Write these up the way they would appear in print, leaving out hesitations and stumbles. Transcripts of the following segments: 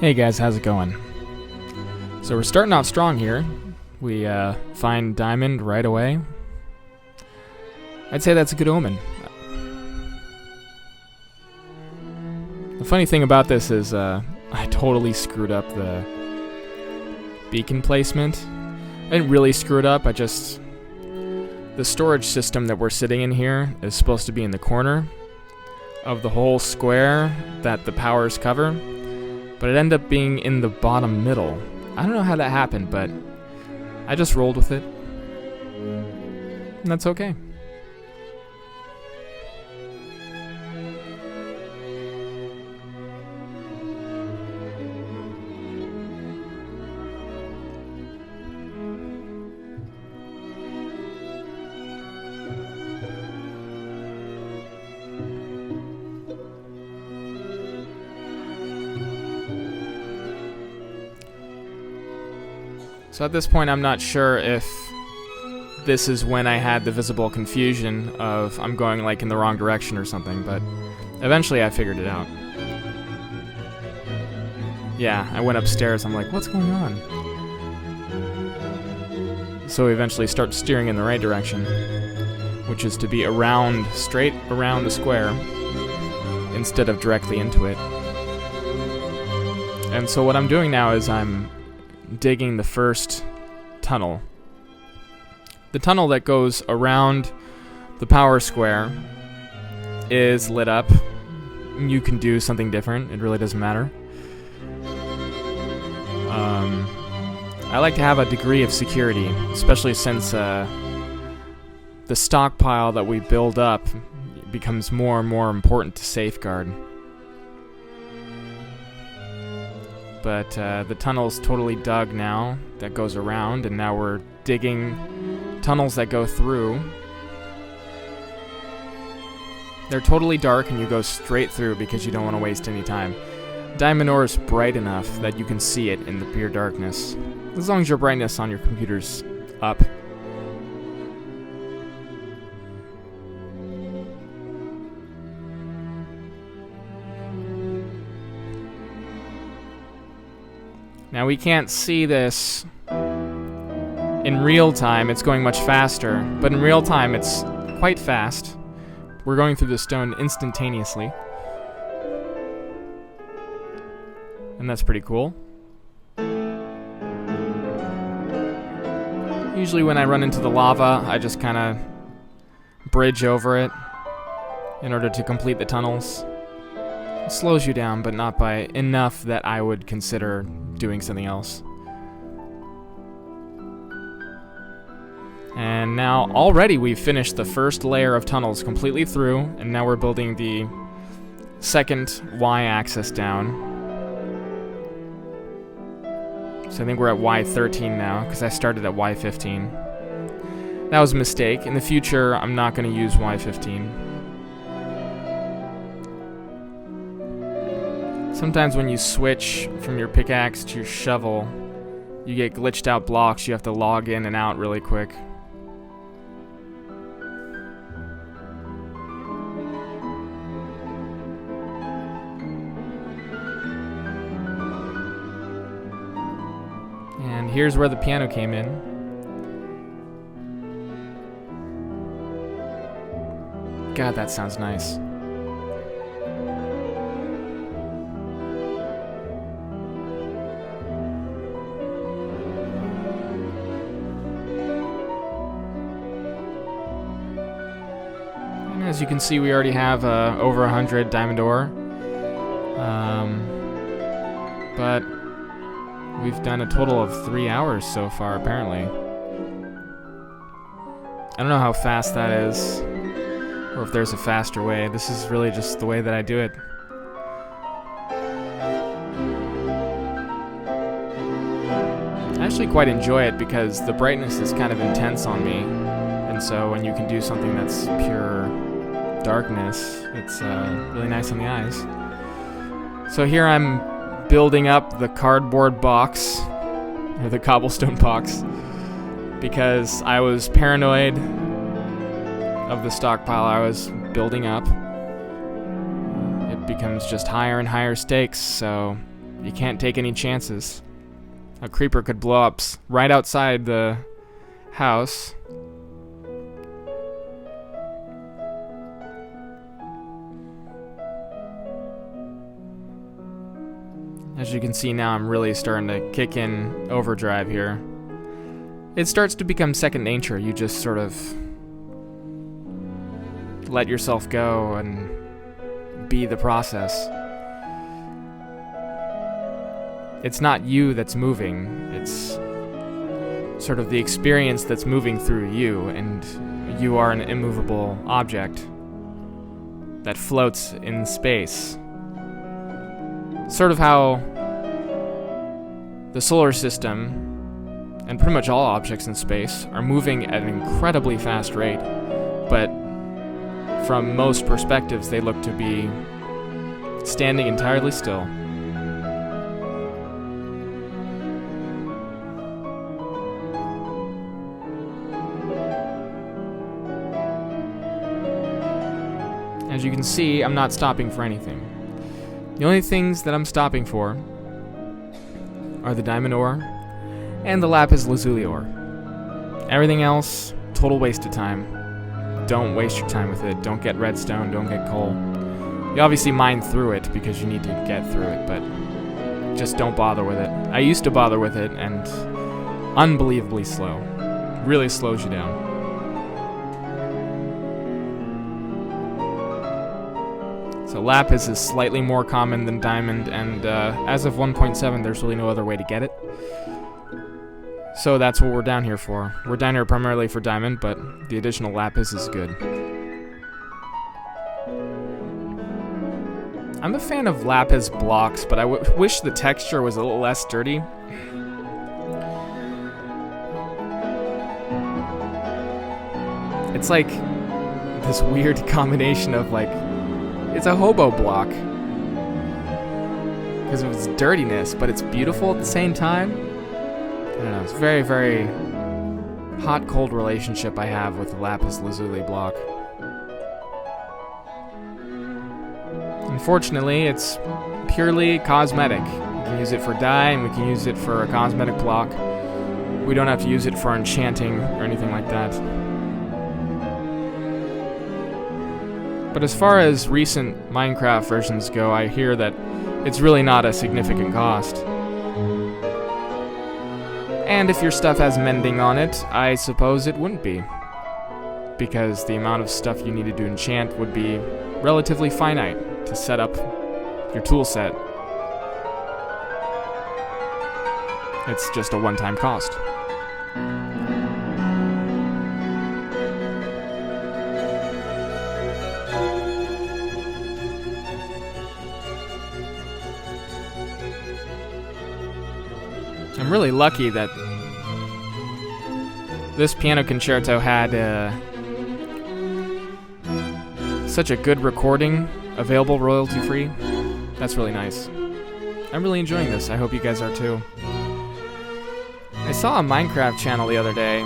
Hey guys, how's it going? So we're starting out strong here. We find diamond right away. I'd say that's a good omen. The funny thing about this is I totally screwed up the beacon placement. I didn't really screw it up, the storage system that we're sitting in here is supposed to be in the corner of the whole square that the powers cover. But it ended up being in the bottom middle. I don't know how that happened, but I just rolled with it. And that's okay. So at this point, I'm not sure if this is when I had the visible confusion of I'm going like in the wrong direction or something, but eventually I figured it out. Yeah, I went upstairs, I'm like, what's going on? So we eventually start steering in the right direction, which is to be straight around the square, instead of directly into it. And so what I'm doing now is I'm digging the first tunnel. The tunnel that goes around the power square is lit up. You can do something different, it really doesn't matter. I like to have a degree of security, especially since the stockpile that we build up becomes more and more important to safeguard. But the tunnel's totally dug now, that goes around, and now we're digging tunnels that go through. They're totally dark and you go straight through because you don't want to waste any time. Diamond ore is bright enough that you can see it in the pure darkness, as long as your brightness on your computer's up. Now we can't see this in real time, it's going much faster, but in real time it's quite fast. We're going through the stone instantaneously. And that's pretty cool. Usually when I run into the lava, I just kind of bridge over it in order to complete the tunnels. It slows you down, but not by enough that I would consider doing something else. And now, already we've finished the first layer of tunnels completely through, and now we're building the second y-axis down. So I think we're at y13 now, because I started at y15. That was a mistake. In the future, I'm not going to use y15. Sometimes when you switch from your pickaxe to your shovel, you get glitched out blocks. You have to log in and out really quick. And here's where the piano came in. God, that sounds nice. As you can see, we already have over 100 diamond ore, but we've done a total of 3 hours so far, apparently. I don't know how fast that is, or if there's a faster way. This is really just the way that I do it. I actually quite enjoy it because the brightness is kind of intense on me, and so when you can do something that's pure darkness, it's really nice on the eyes. So here I'm building up the cardboard box, or the cobblestone box, because I was paranoid of the stockpile I was building up. It becomes just higher and higher stakes, so you can't take any chances. A creeper could blow up right outside the house. As you can see now, I'm really starting to kick in overdrive here. It starts to become second nature. You just sort of let yourself go and be the process. It's not you that's moving. It's sort of the experience that's moving through you, and you are an immovable object that floats in space. Sort of how the solar system, and pretty much all objects in space, are moving at an incredibly fast rate, but from most perspectives they look to be standing entirely still. As you can see, I'm not stopping for anything. The only things that I'm stopping for are the diamond ore and the lapis lazuli ore. Everything else, total waste of time. Don't waste your time with it. Don't get redstone, don't get coal. You obviously mine through it because you need to get through it, but just don't bother with it. I used to bother with it, and unbelievably slow. Really slows you down. So lapis is slightly more common than diamond, and as of 1.7, there's really no other way to get it. So that's what we're down here for. We're down here primarily for diamond, but the additional lapis is good. I'm a fan of lapis blocks, but I wish the texture was a little less dirty. It's like this weird combination of like, it's a hobo block because of its dirtiness, but it's beautiful at the same time. I don't know, it's a very, very hot-cold relationship I have with the lapis lazuli block. Unfortunately, it's purely cosmetic. We can use it for dye, and we can use it for a cosmetic block. We don't have to use it for enchanting or anything like that. But as far as recent Minecraft versions go, I hear that it's really not a significant cost. And if your stuff has mending on it, I suppose it wouldn't be, because the amount of stuff you needed to enchant would be relatively finite to set up your tool set. It's just a one-time cost. I'm really lucky that this piano concerto had such a good recording available royalty-free. That's really nice. I'm really enjoying this. I hope you guys are too. I saw a Minecraft channel the other day.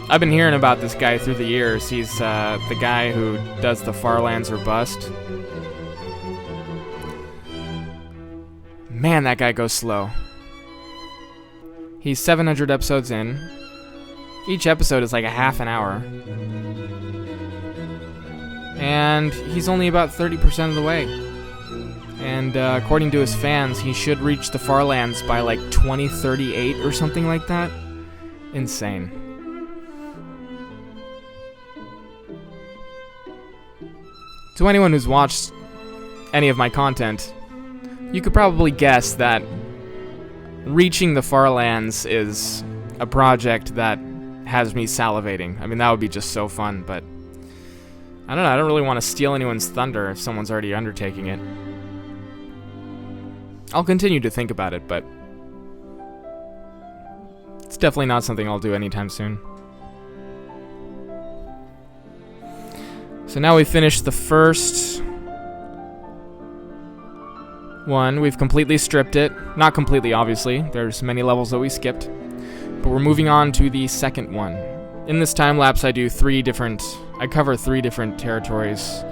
I've been hearing about this guy through the years. He's the guy who does the Farlands or Bust. Man, that guy goes slow. He's 700 episodes in. Each episode is like a half an hour. And he's only about 30% of the way. And according to his fans, he should reach the Farlands by like 2038 or something like that. Insane. To anyone who's watched any of my content, you could probably guess that reaching the Farlands is a project that has me salivating. I mean, that would be just so fun, but I don't know, I don't really want to steal anyone's thunder if someone's already undertaking it. I'll continue to think about it, but it's definitely not something I'll do anytime soon. So now we've finished the first one. We've completely stripped it. Not completely, obviously. There's many levels that we skipped. But we're moving on to the second one. In this time lapse, I cover 3 different territories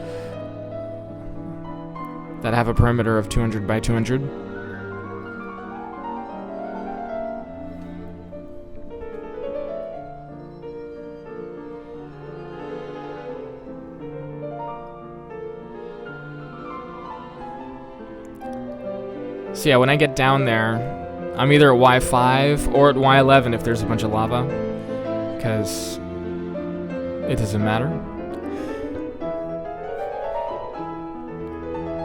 that have a perimeter of 200 by 200. So yeah, when I get down there, I'm either at Y5 or at Y11 if there's a bunch of lava, because it doesn't matter.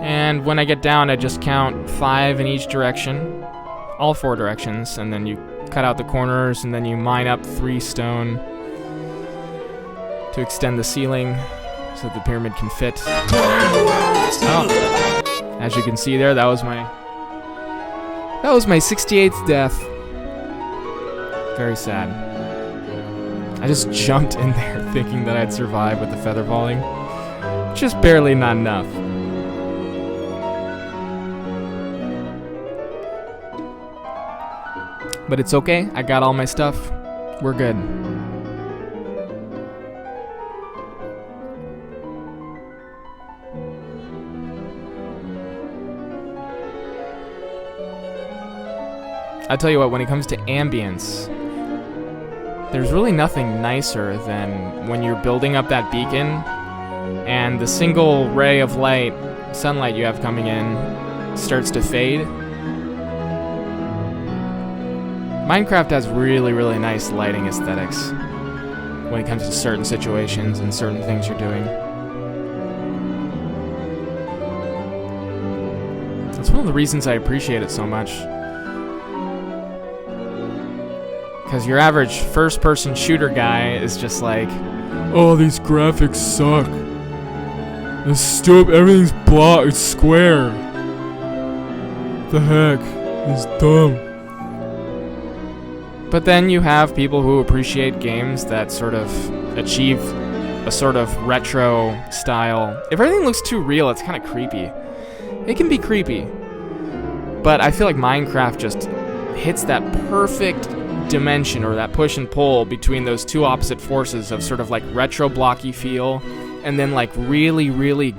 And when I get down, I just count 5 in each direction, all 4 directions, and then you cut out the corners, and then you mine up 3 stone to extend the ceiling so that the pyramid can fit. Oh, as you can see there, that was my 68th death. Very sad. I just jumped in there thinking that I'd survive with the feather falling. Just barely not enough. But it's okay, I got all my stuff. We're good. I'll tell you what, when it comes to ambience, there's really nothing nicer than when you're building up that beacon and the single ray of light, sunlight you have coming in, starts to fade. Minecraft has really, really nice lighting aesthetics when it comes to certain situations and certain things you're doing. That's one of the reasons I appreciate it so much. Because your average first-person shooter guy is just like, oh, these graphics suck. It's stupid. Everything's blocked. It's square. What the heck? It's dumb. But then you have people who appreciate games that sort of achieve a sort of retro style. If everything looks too real, it's kind of creepy. It can be creepy. But I feel like Minecraft just hits that perfect dimension, or that push and pull between those two opposite forces of sort of like retro blocky feel and then like really, really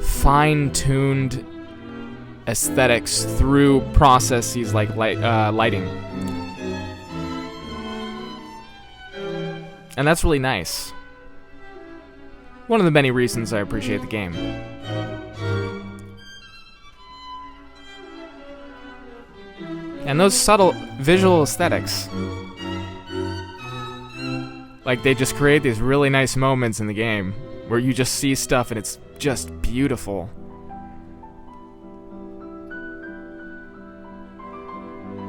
fine-tuned aesthetics through processes like lighting. And that's really nice. One of the many reasons I appreciate the game. And those subtle visual aesthetics, like they just create these really nice moments in the game where you just see stuff and it's just beautiful.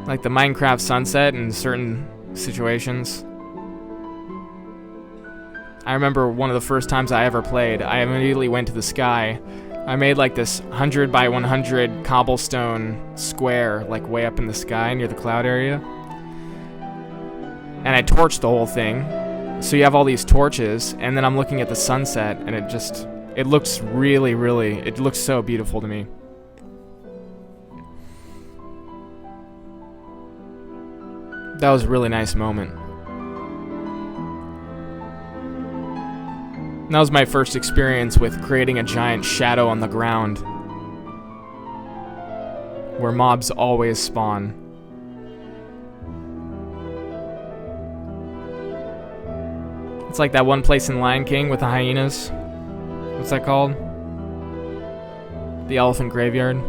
Like the Minecraft sunset in certain situations. I remember one of the first times I ever played, I immediately went to the sky I made like this 100 by 100 cobblestone square, like way up in the sky near the cloud area. And I torched the whole thing. So you have all these torches, and then I'm looking at the sunset, and it looks really, really, it looks so beautiful to me. That was a really nice moment. That was my first experience with creating a giant shadow on the ground, where mobs always spawn. It's like that one place in Lion King with the hyenas. What's that called? The Elephant Graveyard.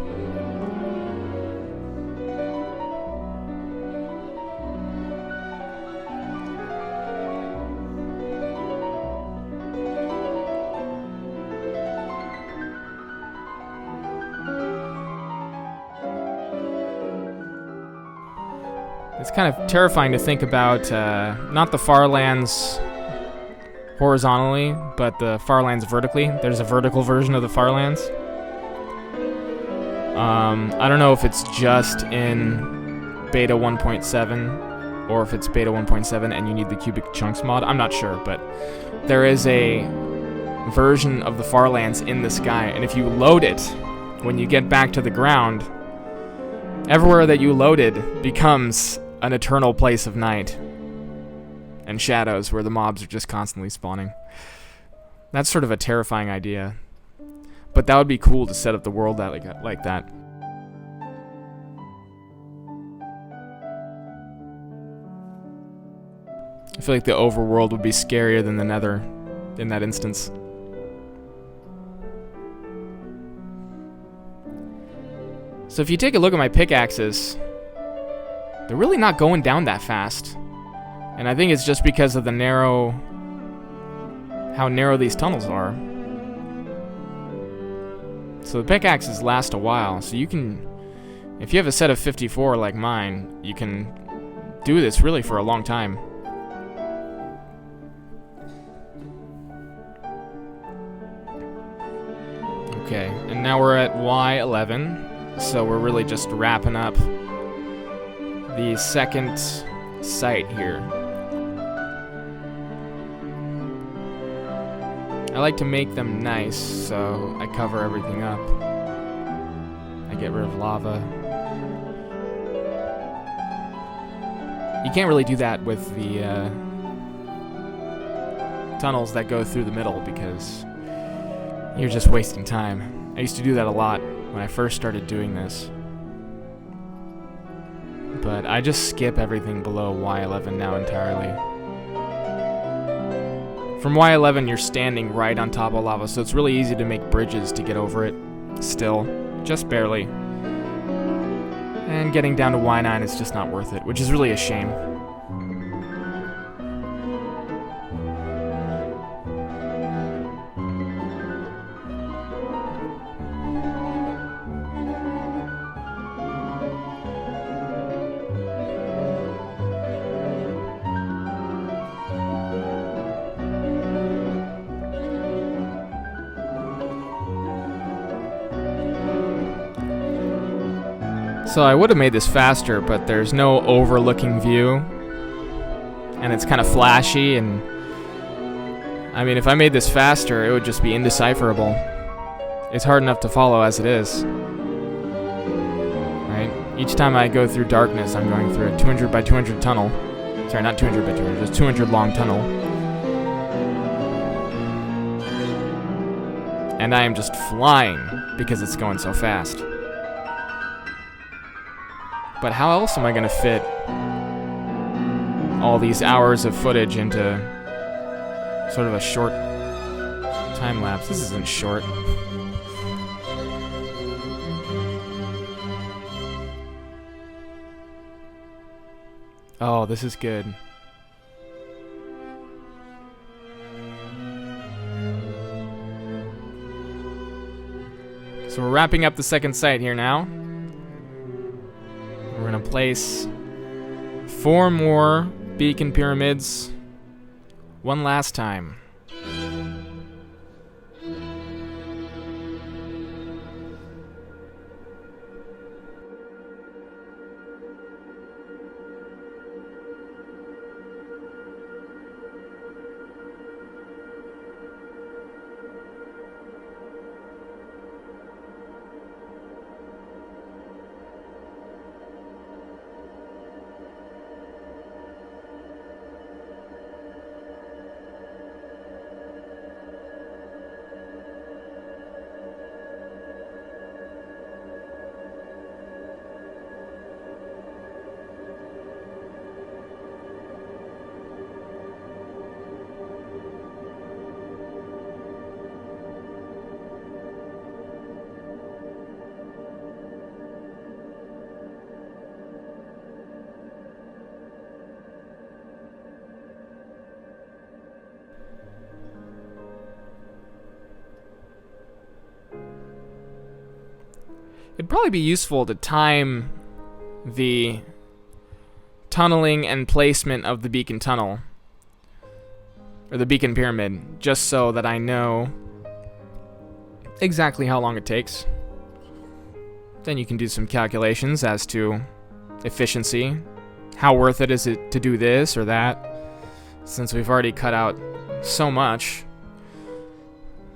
It's kind of terrifying to think about, not the Farlands horizontally, but the Farlands vertically. There's a vertical version of the Farlands. I don't know if it's just in beta 1.7 or if it's beta 1.7 and you need the cubic chunks mod. I'm not sure, but there is a version of the Farlands in the sky, and if you load it, when you get back to the ground, everywhere that you loaded becomes an eternal place of night and shadows where the mobs are just constantly spawning. That's sort of a terrifying idea, but that would be cool to set up the world like that. I feel like the overworld would be scarier than the nether in that instance. So if you take a look at my pickaxes, they're really not going down that fast. And I think it's just because of how narrow these tunnels are. So the pickaxes last a while, so you can, if you have a set of 54 like mine, you can do this really for a long time. Okay, and now we're at Y11, so we're really just wrapping up the second site here. I like to make them nice, so I cover everything up. I get rid of lava. You can't really do that with the tunnels that go through the middle because you're just wasting time. I used to do that a lot when I first started doing this. But I just skip everything below Y11 now entirely. From Y11, you're standing right on top of lava, so it's really easy to make bridges to get over it. Still, just barely. And getting down to Y9 is just not worth it, which is really a shame. So I would have made this faster, but there's no overlooking view. And it's kind of flashy, and I mean, if I made this faster, it would just be indecipherable. It's hard enough to follow as it is. Right? Each time I go through darkness, I'm going through a 200 by 200 tunnel. Sorry, not 200 by 200, just 200 long tunnel. And I am just flying because it's going so fast. But how else am I going to fit all these hours of footage into sort of a short time lapse? This isn't short. Oh, this is good. So we're wrapping up the second site here now. We're going to place 4 more beacon pyramids one last time. It'd probably be useful to time the tunneling and placement of the beacon tunnel, or the beacon pyramid, just so that I know exactly how long it takes. Then you can do some calculations as to efficiency. How worth it is it to do this or that? Since we've already cut out so much.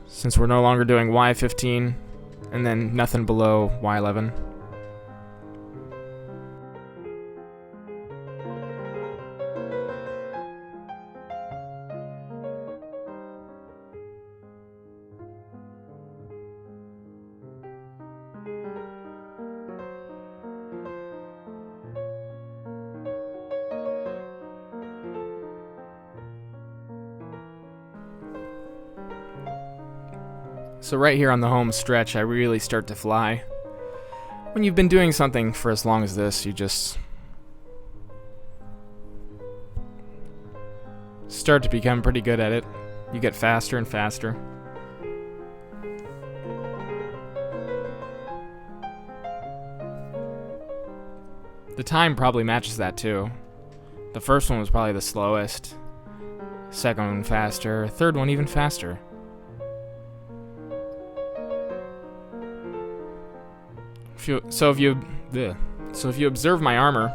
Since we're no longer doing Y15 and then nothing below Y11. So right here on the home stretch, I really start to fly. When you've been doing something for as long as this, you just start to become pretty good at it. You get faster and faster. The time probably matches that too. The first one was probably the slowest. Second one faster. Third one even faster. So if you observe my armor,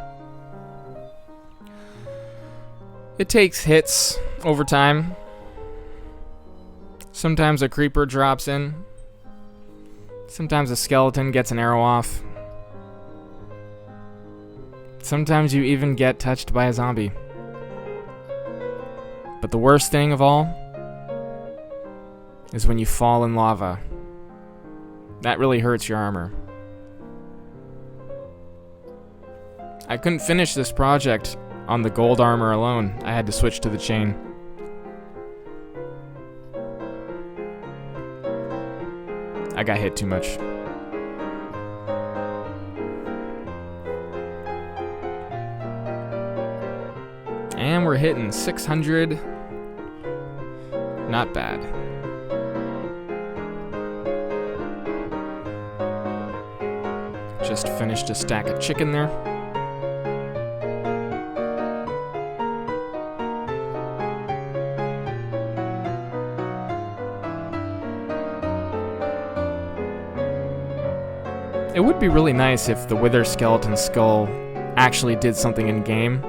it takes hits over time. Sometimes a creeper drops in. Sometimes a skeleton gets an arrow off. Sometimes you even get touched by a zombie. But the worst thing of all is when you fall in lava. That really hurts your armor. I couldn't finish this project on the gold armor alone. I had to switch to the chain. I got hit too much. And we're hitting 600. Not bad. Just finished a stack of chicken there. It would be really nice if the Wither Skeleton Skull actually did something in game.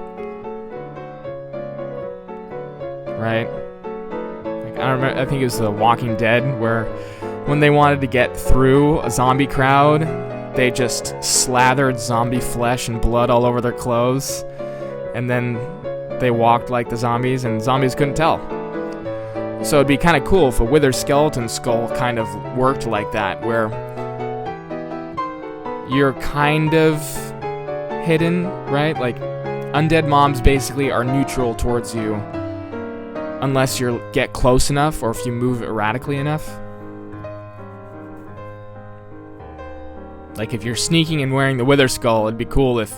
Right? Like, I remember, I think it was The Walking Dead, where when they wanted to get through a zombie crowd, they just slathered zombie flesh and blood all over their clothes, and then they walked like the zombies, and zombies couldn't tell. So it'd be kind of cool if a Wither Skeleton Skull kind of worked like that, where you're kind of hidden, right? Like, undead mobs basically are neutral towards you unless you get close enough or if you move erratically enough. Like, if you're sneaking and wearing the Wither Skull, it'd be cool if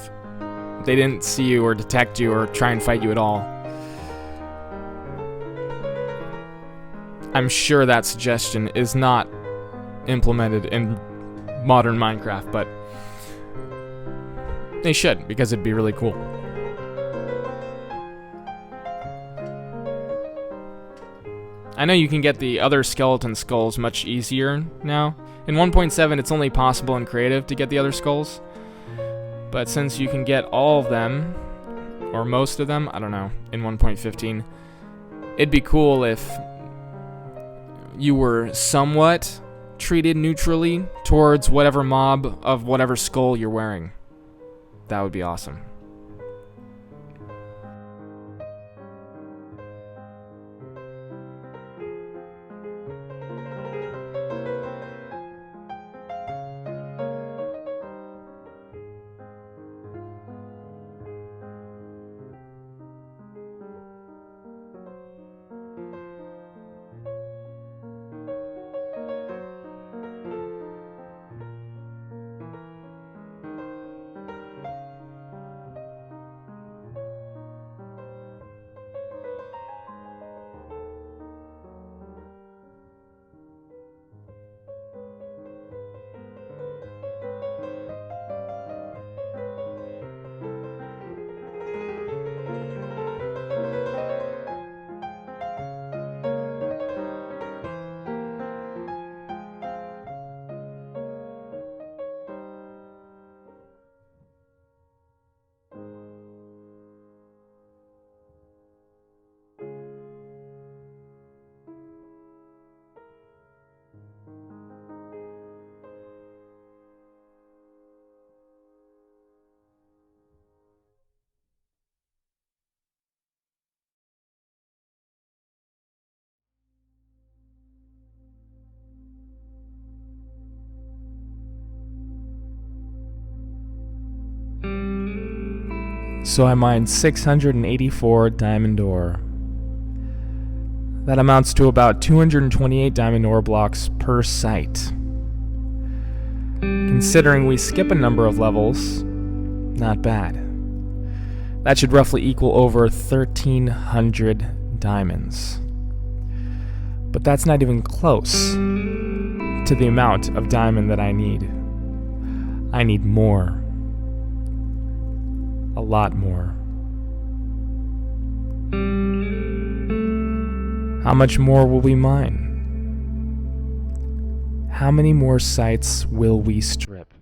they didn't see you or detect you or try and fight you at all. I'm sure that suggestion is not implemented in modern Minecraft, but they should, because it'd be really cool. I know you can get the other skeleton skulls much easier now. In 1.7, it's only possible in creative to get the other skulls. But since you can get all of them, or most of them, I don't know, in 1.15, it'd be cool if you were somewhat treated neutrally towards whatever mob of whatever skull you're wearing. That would be awesome. So I mined 684 diamond ore. That amounts to about 228 diamond ore blocks per site. Considering we skip a number of levels, not bad. That should roughly equal over 1,300 diamonds. But that's not even close to the amount of diamond that I need. I need more. A lot more. How much more will we mine? How many more sites will we strip?